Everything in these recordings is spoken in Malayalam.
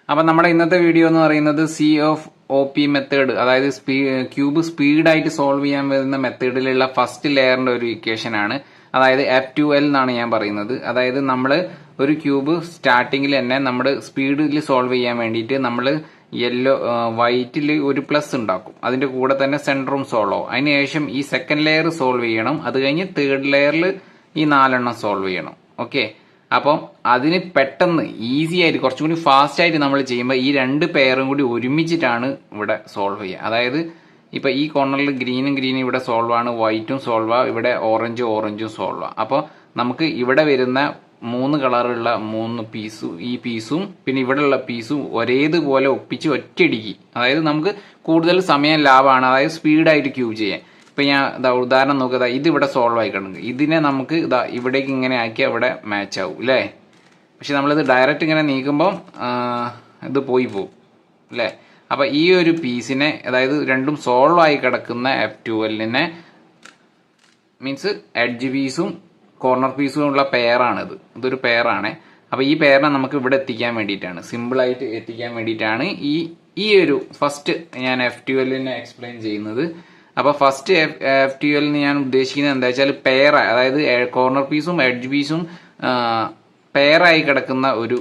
അപ്പം നമ്മുടെ ഇന്നത്തെ വീഡിയോ എന്ന് പറയുന്നത് C of O P method, അതായത് ക്യൂബ് സ്പീഡായിട്ട് സോൾവ് ചെയ്യാൻ വരുന്ന മെത്തേഡിലുള്ള ഫസ്റ്റ് ലെയറിന്റെ ഒരു ഇക്വേഷൻ ആണ്. അതായത് F2L എന്നാണ് ഞാൻ പറയുന്നത്. അതായത് നമ്മൾ ഒരു ക്യൂബ് സ്റ്റാർട്ടിങ്ങിൽ തന്നെ നമ്മുടെ സ്പീഡിൽ സോൾവ് ചെയ്യാൻ വേണ്ടിയിട്ട് നമ്മൾ വൈറ്റിൽ ഒരു പ്ലസ് ഉണ്ടാക്കും. അതിന്റെ കൂടെ തന്നെ സെന്ററും സോൾവ് ആവും. അതിനുശേഷം ഈ സെക്കൻഡ് ലെയർ സോൾവ് ചെയ്യണം. അത് കഴിഞ്ഞ് തേർഡ് ലെയറിൽ ഈ 4 സോൾവ് ചെയ്യണം. ഓക്കെ, അപ്പം അതിന് പെട്ടെന്ന് ഈസി ആയിട്ട് കുറച്ചും കൂടി ഫാസ്റ്റ് ആയിട്ട് നമ്മൾ ചെയ്യുമ്പോൾ ഈ 2 പെയറും കൂടി ഒരുമിച്ചിട്ടാണ് ഇവിടെ സോൾവ് ചെയ്യുക. അതായത് ഇപ്പൊ ഈ കോർണറിൽ ഗ്രീനും ഇവിടെ സോൾവ് ആണ്, വൈറ്റും സോൾവ് ആ, ഇവിടെ ഓറഞ്ചും സോൾവ് ആ. അപ്പോൾ നമുക്ക് ഇവിടെ വരുന്ന 3 കളറുള്ള 3 ഈ പീസും പിന്നെ ഇവിടെയുള്ള പീസും ഒരേതുപോലെ ഒപ്പിച്ച് ഒറ്റയടിക്ക്, അതായത് നമുക്ക് കൂടുതൽ സമയം ലാഭമാണ്, അതായത് സ്പീഡായിട്ട് ക്യൂബ് ചെയ്യാൻ. ഇപ്പൊ ഞാൻ ഉദാഹരണം നോക്കുക, ഇത് ഇവിടെ സോൾവ് ആയി കിടക്കും. ഇതിനെ നമുക്ക് ഇവിടേക്ക് ഇങ്ങനെ ആക്കിയാൽ ഇവിടെ മാച്ച് ആവും അല്ലേ. പക്ഷെ നമ്മളിത് ഡയറക്റ്റ് ഇങ്ങനെ നീക്കുമ്പോൾ ഇത് പോയി പോകും അല്ലേ. അപ്പൊ ഈ ഒരു പീസിനെ, അതായത് രണ്ടും സോൾവ് ആയി കിടക്കുന്ന F2L-നെ മീൻസ് എഡ്ജ് പീസും കോർണർ പീസും ഉള്ള പെയറാണിത്. ഇതൊരു പെയറാണ്. അപ്പൊ ഈ പെയറിനെ നമുക്ക് ഇവിടെ എത്തിക്കാൻ വേണ്ടിയിട്ടാണ്, സിമ്പിൾ ആയിട്ട് എത്തിക്കാൻ വേണ്ടിയിട്ടാണ് ഈ ഒരു ഫസ്റ്റ് ഞാൻ F2L-നെ എക്സ്പ്ലെയിൻ ചെയ്യുന്നത്. അപ്പൊ ഫസ്റ്റ് F2L ഞാൻ ഉദ്ദേശിക്കുന്നത് എന്താ വെച്ചാൽ പെയർ, അതായത് കോർണർ പീസും എഡ്ജ് പീസും പെയറായി കിടക്കുന്ന ഒരു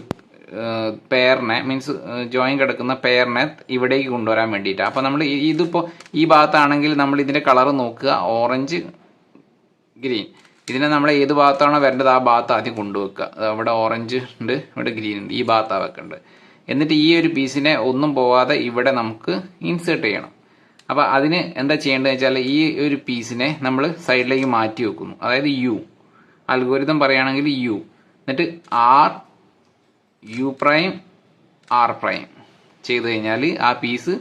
പെയറിനെ, മീൻസ് ജോയിൻ കിടക്കുന്ന പെയറിനെ ഇവിടേക്ക് കൊണ്ടുവരാൻ വേണ്ടിയിട്ടാണ്. അപ്പൊ നമ്മൾ ഇതിപ്പോ ഈ ഭാഗത്താണെങ്കിൽ നമ്മൾ ഇതിന്റെ കളർ നോക്കുക, ഓറഞ്ച് ഗ്രീൻ. ഇതിനെ നമ്മൾ ഏത് ഭാഗത്താണോ വരേണ്ടത് ആ ഭാഗത്ത് ആദ്യം കൊണ്ടുവെക്കുക. ഇവിടെ ഓറഞ്ച് ഉണ്ട്, ഇവിടെ ഗ്രീൻ ഉണ്ട്, ഈ ഭാഗത്താണ് വെക്കേണ്ടത്. എന്നിട്ട് ഈ ഒരു പീസിനെ ഒന്നും പോവാതെ ഇവിടെ നമുക്ക് ഇൻസേർട്ട് ചെയ്യണം. അപ്പൊ അതിന് എന്താ ചെയ്യേണ്ടത് വെച്ചാൽ ഈ ഒരു പീസിനെ നമ്മൾ സൈഡിലേക്ക് മാറ്റി വെക്കുന്നു. അതായത് യു അൽഗോരിതം പറയുകയാണെങ്കിൽ യു, എന്നിട്ട് R ചെയ്ത് കഴിഞ്ഞാൽ ആ പീസ്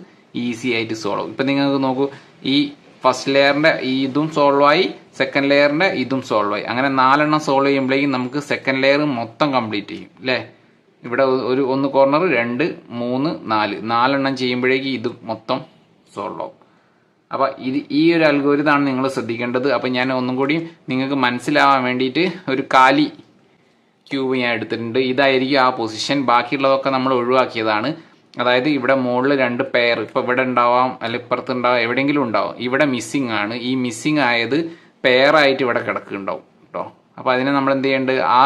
ഈസി ആയിട്ട് സോൾവ് ആവും. ഇപ്പൊ നിങ്ങൾക്ക് നോക്കൂ, ഈ ഫസ്റ്റ് ലെയറിന്റെ ഇതും സോൾവ് ആയി, സെക്കൻഡ് ലെയറിന്റെ ഇതും സോൾവ് ആയി. അങ്ങനെ 4 സോൾവ് ചെയ്യുമ്പോഴേക്കും നമുക്ക് സെക്കൻഡ് ലെയർ മൊത്തം കംപ്ലീറ്റ് ചെയ്യും അല്ലേ. ഇവിടെ ഒന്ന് കോർണർ 2 3 4 ചെയ്യുമ്പോഴേക്കും ഇത് മൊത്തം സോൾവ് ആവും. അപ്പൊ ഈ ഒരു അൽഗോരിതമാണ് നിങ്ങൾ ശ്രദ്ധിക്കേണ്ടത്. അപ്പൊ ഞാൻ ഒന്നും കൂടി നിങ്ങൾക്ക് മനസ്സിലാവാൻ വേണ്ടിയിട്ട് ഒരു കാലി ക്യൂബ് ഞാൻ എടുത്തിട്ടുണ്ട്. ഇതായിരിക്കും ആ പൊസിഷൻ. ബാക്കിയുള്ളതൊക്കെ നമ്മൾ ഒഴിവാക്കിയതാണ്. അതായത് ഇവിടെ മുകളിൽ 2 പെയർ, ഇപ്പൊ ഇവിടെ ഉണ്ടാവാം, അല്ല ഇപ്പുറത്ത് ഉണ്ടാവാം, എവിടെയെങ്കിലും ഉണ്ടാവും. ഇവിടെ മിസ്സിംഗ് ആണ്. ഈ മിസ്സിംഗ് ആയത് പെയർ ആയിട്ട് ഇവിടെ കിടക്കുന്നുണ്ടാവും കേട്ടോ. അപ്പൊ അതിനെ നമ്മൾ എന്ത് ചെയ്യേണ്ടത്, ആ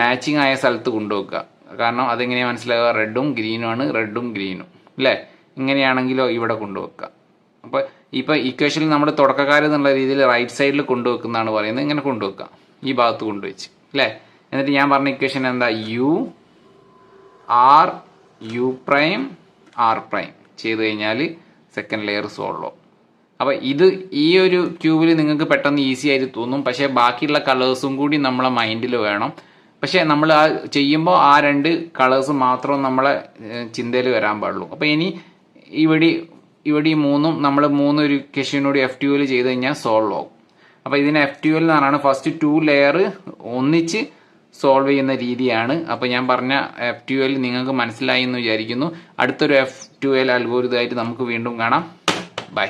മാച്ചിങ് ആയ സ്ഥലത്ത് കൊണ്ടുവെക്കുക. കാരണം അതെങ്ങനെയാ മനസ്സിലാവുക, റെഡും ഗ്രീനും ആണ്, റെഡും ഗ്രീനും അല്ലേ. ഇങ്ങനെയാണെങ്കിലോ ഇവിടെ കൊണ്ടുവെക്കുക. അപ്പൊ ഇപ്പൊ ഇക്വേഷനിൽ നമ്മൾ തുടക്കക്കാരെന്നുള്ള രീതിയിൽ റൈറ്റ് സൈഡിൽ കൊണ്ടുവെക്കുന്നതാണ് പറയുന്നത്. ഇങ്ങനെ കൊണ്ടുവെക്കുക, ഈ ഭാഗത്ത് കൊണ്ടുവച്ച് അല്ലേ. എന്നിട്ട് ഞാൻ പറഞ്ഞ ഇക്വേഷൻ എന്താ, R ചെയ്ത് കഴിഞ്ഞാൽ സെക്കൻഡ് ലെയർ സോൾവ് ആവും. അപ്പൊ ഈ ഒരു ക്യൂബിൽ നിങ്ങൾക്ക് പെട്ടെന്ന് ഈസി ആയിട്ട് തോന്നും. പക്ഷെ ബാക്കിയുള്ള കളേഴ്സും കൂടി നമ്മളെ മൈൻഡിൽ വേണം. പക്ഷെ നമ്മൾ ആ ചെയ്യുമ്പോൾ ആ 2 കളേഴ്സ് മാത്രം നമ്മളെ ചിന്തയിൽ വരാൻ പാടുള്ളൂ. അപ്പൊ ഇനി ഇവിടെ ഈ 3 നമ്മൾ 3 ഒരു ക്വസ്റ്റ്യനോട് F2L ചെയ്ത് കഴിഞ്ഞാൽ സോൾവ് ആവും. അപ്പൊ ഇതിന് F2L എന്നാണ് ഫസ്റ്റ് 2 ലെയർ ഒന്നിച്ച് സോൾവ് ചെയ്യുന്ന രീതിയാണ്. അപ്പൊ ഞാൻ പറഞ്ഞ F2L നിങ്ങൾക്ക് മനസ്സിലായി എന്ന് വിചാരിക്കുന്നു. അടുത്തൊരു F2L അൽഗോരിതമായിട്ട് നമുക്ക് വീണ്ടും കാണാം. ബൈ.